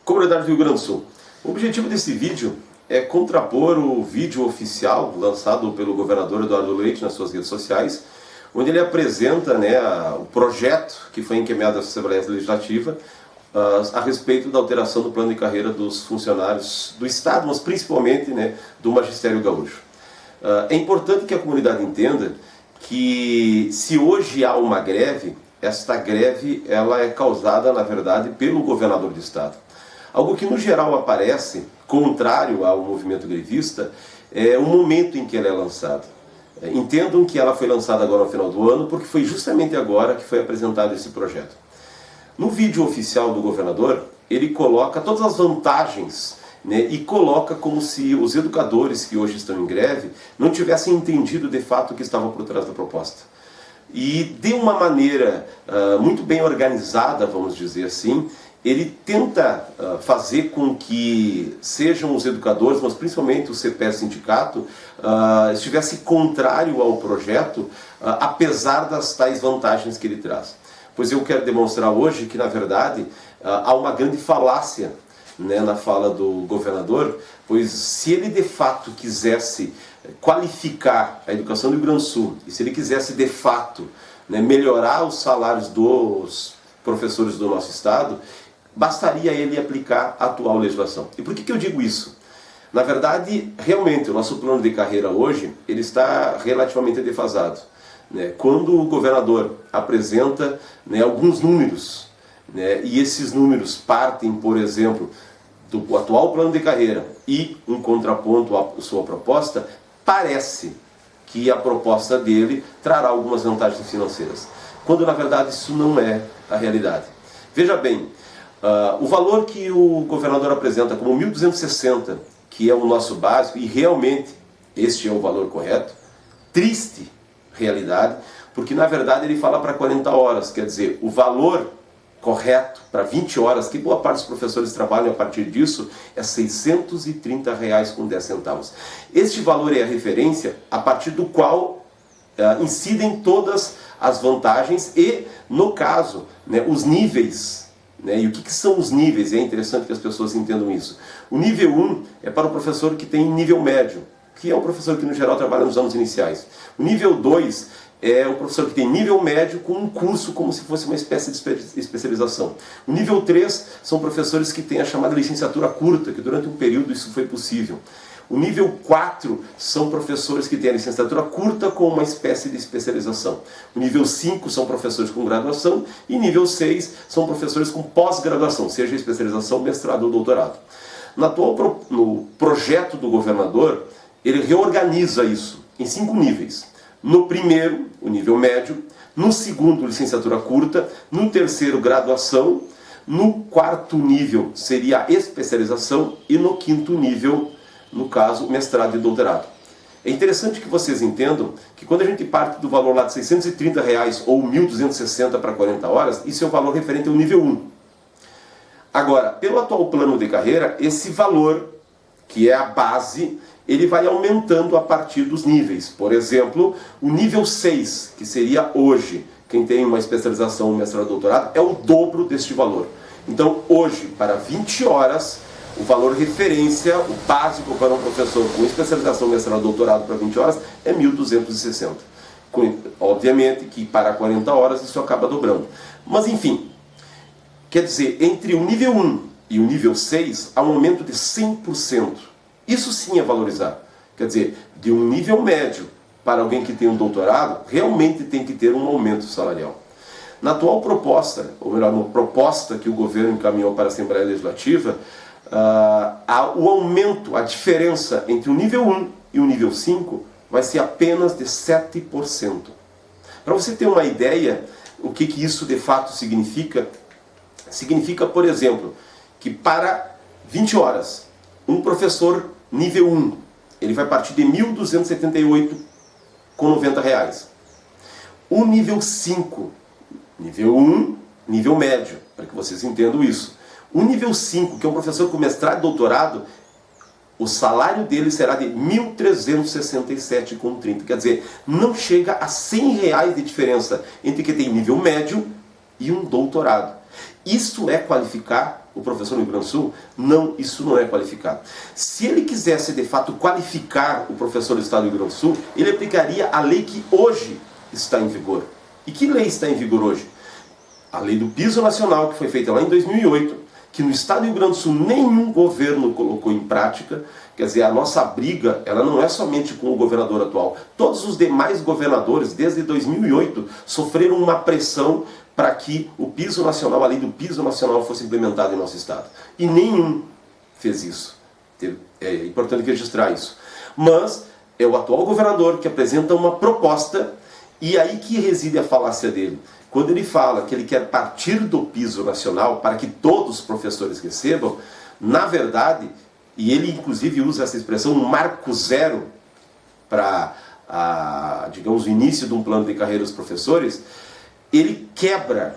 Comunidade do Rio Grande do Sul. O objetivo desse vídeo é contrapor o vídeo oficial lançado pelo governador Eduardo Leite nas suas redes sociais, onde ele apresenta o projeto que foi encaminhado à Assembleia Legislativa a respeito da alteração do plano de carreira dos funcionários do Estado, mas principalmente do Magistério Gaúcho. É importante que a comunidade entenda que se hoje há uma greve, esta greve ela é causada, na verdade, pelo governador do Estado. Algo que no geral aparece, contrário ao movimento grevista, é o momento em que ela é lançada. Entendam que ela foi lançada agora no final do ano, porque foi justamente agora que foi apresentado esse projeto. No vídeo oficial do governador, ele coloca todas as vantagens, e coloca como se os educadores que hoje estão em greve não tivessem entendido de fato o que estava por trás da proposta. E de uma maneira muito bem organizada, vamos dizer assim, ele tenta fazer com que sejam os educadores, mas principalmente o CPE Sindicato, estivesse contrário ao projeto, apesar das tais vantagens que ele traz. Pois eu quero demonstrar hoje que, na verdade, há uma grande falácia na fala do governador, pois se ele de fato quisesse qualificar a educação do Rio Grande do Sul, e se ele quisesse de fato melhorar os salários dos professores do nosso estado, bastaria ele aplicar a atual legislação. E por que eu digo isso? Na verdade, realmente, o nosso plano de carreira hoje ele está relativamente defasado. Quando o governador apresenta alguns números, e esses números partem, por exemplo, do atual plano de carreira e um contraponto à sua proposta, parece que a proposta dele trará algumas vantagens financeiras, quando na verdade isso não é a realidade. Veja bem, o valor que o governador apresenta como 1.260, que é o nosso básico, e realmente este é o valor correto, triste realidade, porque na verdade ele fala para 40 horas, quer dizer, o valor correto para 20 horas, que boa parte dos professores trabalham a partir disso, é R$ 630,10. Este valor é a referência a partir do qual incidem todas as vantagens e, no caso, os níveis. E o que são os níveis? É interessante que as pessoas entendam isso. O nível 1 é para o professor que tem nível médio, que é o professor que no geral trabalha nos anos iniciais. O nível 2 é o professor que tem nível médio com um curso como se fosse uma espécie de especialização. O nível 3 são professores que têm a chamada licenciatura curta, que durante um período isso foi possível. O nível 4 são professores que têm a licenciatura curta com uma espécie de especialização. O nível 5 são professores com graduação e nível 6 são professores com pós-graduação, seja especialização, mestrado ou doutorado. No projeto do governador, ele reorganiza isso em 5 níveis. No primeiro, o nível médio, no segundo, licenciatura curta, no terceiro, graduação, no quarto nível seria a especialização e no quinto nível, no caso, mestrado e doutorado. É interessante que vocês entendam que quando a gente parte do valor lá de R$ 630 ou 1.260 para 40 horas, isso é o valor referente ao nível 1. Agora, pelo atual plano de carreira, esse valor, que é a base, ele vai aumentando a partir dos níveis. Por exemplo, o nível 6, que seria hoje, quem tem uma especialização, um mestrado, doutorado, é o dobro deste valor. Então, hoje, para 20 horas, o valor referência, o básico para um professor com especialização, mestrado, doutorado para 20 horas, é 1.260. Obviamente que para 40 horas isso acaba dobrando. Mas, enfim, quer dizer, entre o nível 1 e o nível 6, há um aumento de 100%. Isso sim é valorizar. Quer dizer, de um nível médio para alguém que tem um doutorado, realmente tem que ter um aumento salarial. Na atual proposta, ou melhor, na proposta que o governo encaminhou para a Assembleia Legislativa, o aumento, a diferença entre o nível 1 e o nível 5 vai ser apenas de 7%. Para você ter uma ideia, o que isso de fato significa, por exemplo, que para 20 horas, um professor nível 1, ele vai partir de R$ 1.278,90. O nível 5, nível 1, nível médio, para que vocês entendam isso. O nível 5, que é um professor com mestrado e doutorado, o salário dele será de R$ 1.367,30. Quer dizer, não chega a R$ 100 de diferença entre quem tem nível médio e um doutorado. Isso é qualificar o professor no Rio Grande do Sul? Não, isso não é qualificar. Se ele quisesse de fato qualificar o professor do estado do Rio Grande do Sul, ele aplicaria a lei que hoje está em vigor. E que lei está em vigor hoje? A lei do piso nacional, que foi feita lá em 2008, que no estado do Rio Grande do Sul nenhum governo colocou em prática. Quer dizer, a nossa briga, ela não é somente com o governador atual. Todos os demais governadores, desde 2008, sofreram uma pressão para que o piso nacional, a lei do piso nacional, fosse implementada em nosso estado. E nenhum fez isso. É importante registrar isso. Mas é o atual governador que apresenta uma proposta, e aí que reside a falácia dele. Quando ele fala que ele quer partir do piso nacional para que todos os professores recebam, na verdade, e ele inclusive usa essa expressão, um marco zero para, digamos, o início de um plano de carreira dos professores, ele quebra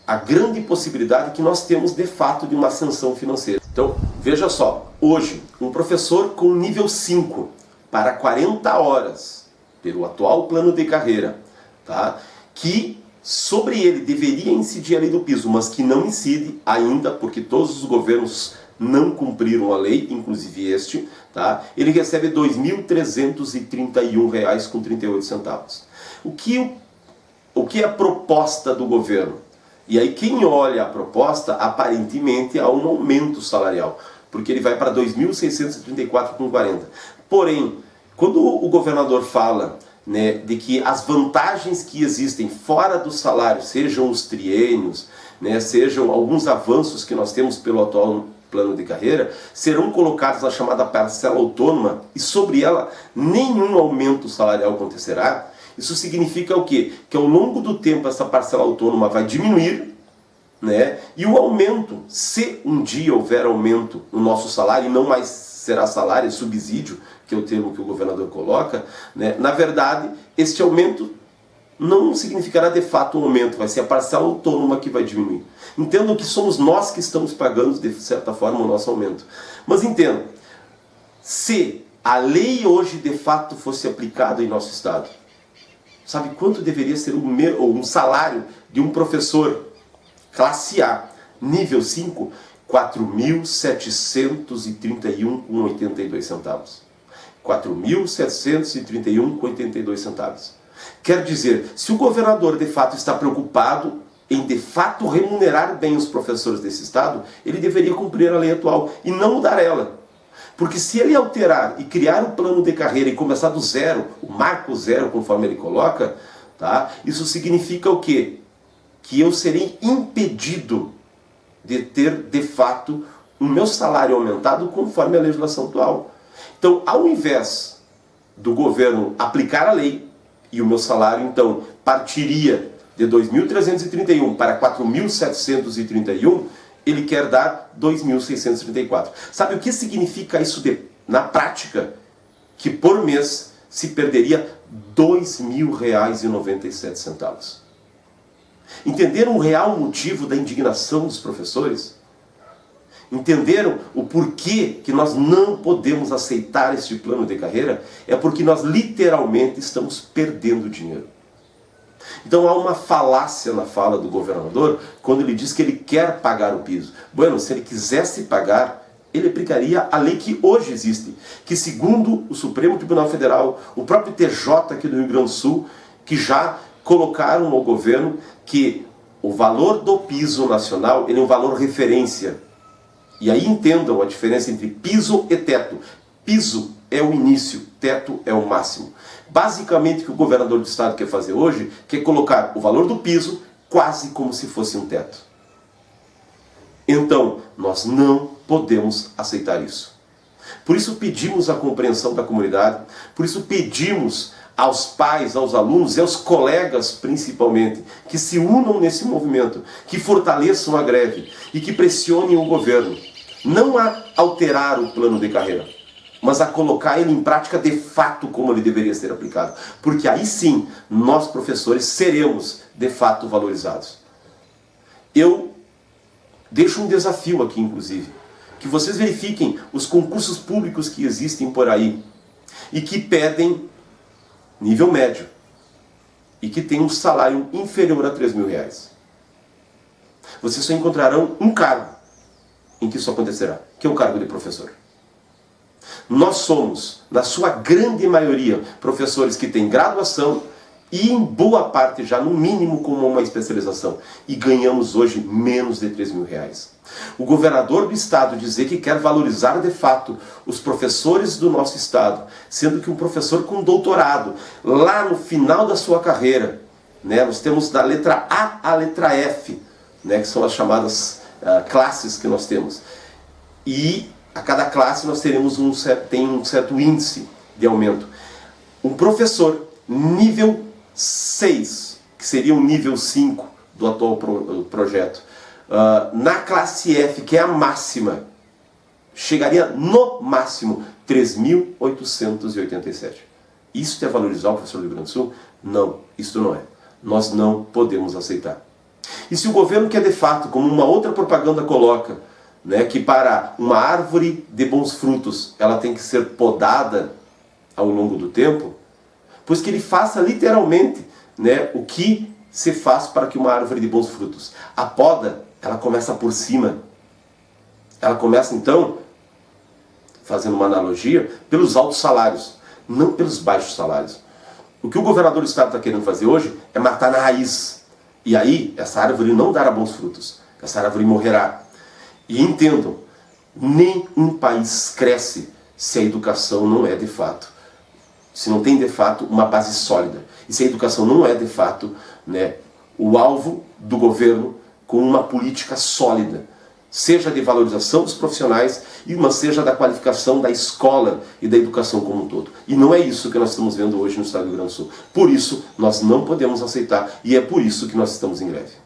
a grande possibilidade que nós temos de fato de uma ascensão financeira. Então, veja só, hoje, um professor com nível 5 para 40 horas, pelo atual plano de carreira, tá? Que sobre ele deveria incidir a lei do piso, mas que não incide ainda, porque todos os governos não cumpriram a lei, inclusive este, tá? Ele recebe R$ 2.331,38. O que é a proposta do governo? E aí quem olha a proposta, aparentemente há um aumento salarial, porque ele vai para R$ 2.634,40. Porém, quando o governador fala, né, de que as vantagens que existem fora do salário, sejam os triênios, né, sejam alguns avanços que nós temos pelo atual plano de carreira, serão colocados na chamada parcela autônoma e sobre ela nenhum aumento salarial acontecerá. Isso significa o quê? Que ao longo do tempo essa parcela autônoma vai diminuir, né? E o aumento, se um dia houver aumento no nosso salário, e não mais será salário, é subsídio, que é o termo que o governador coloca, né? Na verdade, este aumento não significará de fato um aumento, vai ser a parcela autônoma que vai diminuir. Entendam que somos nós que estamos pagando, de certa forma, o nosso aumento. Mas entendam, se a lei hoje de fato fosse aplicada em nosso estado, sabe quanto deveria ser um salário de um professor classe A, nível 5? R$ 4.731,82. R$ 4.731,82. Quer dizer, se o governador de fato está preocupado em de fato remunerar bem os professores desse estado, ele deveria cumprir a lei atual e não mudar ela. Porque se ele alterar e criar um plano de carreira e começar do zero, o marco zero, conforme ele coloca, tá? Isso significa o quê? Que eu serei impedido de ter, de fato, o meu salário aumentado conforme a legislação atual. Então, ao invés do governo aplicar a lei, e o meu salário, então, partiria de 2.331 para 4.731, ele quer dar 2.634. Sabe o que significa isso na prática? Que por mês se perderia R$ 2.000,97. Entenderam o real motivo da indignação dos professores? Entenderam o porquê que nós não podemos aceitar este plano de carreira? É porque nós literalmente estamos perdendo dinheiro. Então há uma falácia na fala do governador quando ele diz que ele quer pagar o piso. Bueno, se ele quisesse pagar, ele aplicaria a lei que hoje existe, que segundo o Supremo Tribunal Federal, o próprio TJ aqui do Rio Grande do Sul, que já colocaram ao governo que o valor do piso nacional ele é um valor referência. E aí entendam a diferença entre piso e teto. Piso é o início, teto é o máximo. Basicamente o que o governador do estado quer fazer hoje, quer colocar o valor do piso quase como se fosse um teto. Então, nós não podemos aceitar isso. Por isso pedimos a compreensão da comunidade, por isso pedimos aos pais, aos alunos e aos colegas principalmente, que se unam nesse movimento, que fortaleçam a greve e que pressionem o governo, não a alterar o plano de carreira, mas a colocar ele em prática de fato como ele deveria ser aplicado. Porque aí sim, nós professores seremos de fato valorizados. Eu deixo um desafio aqui, inclusive, que vocês verifiquem os concursos públicos que existem por aí e que pedem nível médio e que tem um salário inferior a R$ 3.000. vocês só encontrarão um cargo em que isso acontecerá, que é o cargo de professor. Nós somos, na sua grande maioria, professores que têm graduação e em boa parte já no mínimo como uma especialização, e ganhamos hoje menos de 3 mil reais. O governador do estado dizer que quer valorizar de fato os professores do nosso estado, sendo que um professor com doutorado, lá no final da sua carreira, né, nós temos da letra A à letra F, né, que são as chamadas classes que nós temos, e a cada classe nós teremos um certo índice de aumento. Um professor nível 6, que seria o nível 5 do atual projeto, na classe F, que é a máxima, chegaria no máximo 3.887. Isso é valorizar o professor do Rio Grande do Sul? Não, isso não é. Nós não podemos aceitar. E se o governo quer de fato, como uma outra propaganda coloca, né, que para uma árvore de bons frutos ela tem que ser podada ao longo do tempo, pois que ele faça literalmente, né, o que se faz para que uma árvore de bons frutos. A poda, ela começa por cima. Ela começa então, fazendo uma analogia, pelos altos salários, não pelos baixos salários. O que o governador do estado está querendo fazer hoje é matar na raiz. E aí, essa árvore não dará bons frutos. Essa árvore morrerá. E entendam, nenhum país cresce se a educação não é de fato, se não tem de fato uma base sólida. E se a educação não é de fato, né, o alvo do governo com uma política sólida, seja de valorização dos profissionais, mas seja da qualificação da escola e da educação como um todo. E não é isso que nós estamos vendo hoje no estado do Rio Grande do Sul. Por isso, nós não podemos aceitar e é por isso que nós estamos em greve.